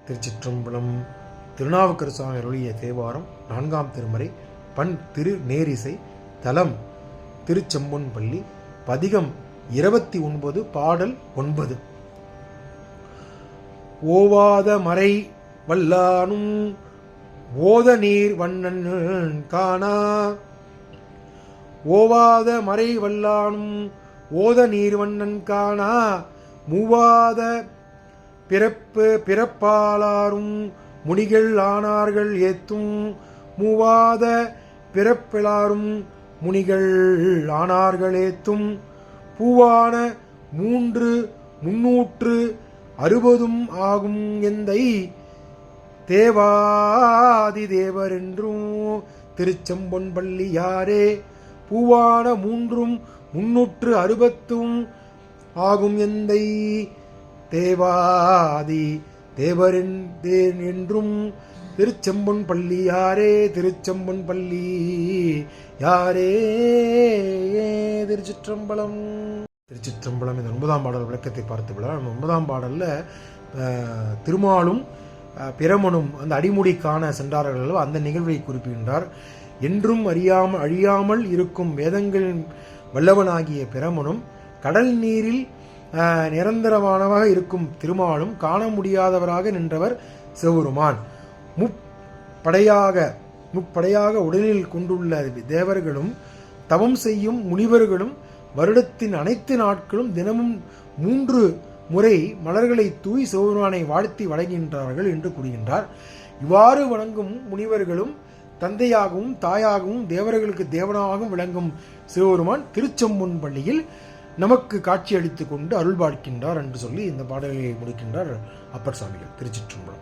திருச்சிற்றம்பலம். திருநாவுக்கரசு சுவாமி அருளிய தேவாரம் 4ஆம் திருமுறை. பண் திரு நேரிசை. தலம் திருச்செம்பொன்பள்ளி. பதிகம் 29. பாடல் 9. ஓவாத மறை வல்லானும் ஓத நீர் வண்ணன் காணா. ஓவாத மறை வல்லானும் ஓத நீர் வண்ணன் காணா. மூவாத பிறப்பாளாரும் முனிகள் ஆனார்கள் ஏத்தும். மூவாத பிறப்பிலாரும் முனிகள் ஆனார்கள் ஏத்தும். பூவான 360 ஆகும் எந்தை தேவாதி தேவர் என்றும் திருச்செம்பொன்பள்ளி யாரே. பூவான 360 ஆகும் எந்தை தேவாதி தேவரின் என்றும் திருச்செம்பொன்பள்ளி யாரே. திருச்செம்பொன்பள்ளி யாரே. திருச்சிற்றம்பலம். திருச்சிற்றம்பலம். இந்த 9ஆம் பாடல் விளக்கத்தை பார்த்து விடலாம். 9ஆம் பாடல்ல திருமாலும் பிரமனும் அந்த அடிமுடிக்கான சென்றார்கள். அந்த நிகழ்வை குறிப்பிடுகின்றார். என்றும் அழியாமல் இருக்கும் வேதங்களின் வல்லவனாகிய பிரமனும் கடல் நீரில் நிரந்தரமானவாக இருக்கும் திருமாலும் காண முடியாதவராக நின்றவர் சிவபெருமான். முப்படையாக உடலில் கொண்டுள்ள தேவர்களும் தவம் செய்யும் முனிவர்களும் வருடத்தின் அனைத்து நாட்களும் தினமும் 3 முறை மலர்களை தூய் சிவபெருமானை வாழ்த்தி வணங்குகின்றார்கள் என்று கூறுகின்றார். இவ்வாறு வணங்கும் முனிவர்களும் தந்தையாகவும் தாயாகவும் தேவர்களுக்கு தேவனாகவும் விளங்கும் சிவபெருமான் திருச்செம்பொன்பள்ளியில் நமக்கு காட்சி அளித்துக் கொண்டு அருள் பார்க்கின்றார் என்று சொல்லி இந்த பாடலை முடிக்கின்றார் அப்பர் சுவாமிகள். திருச்சிற்றம்பலம்.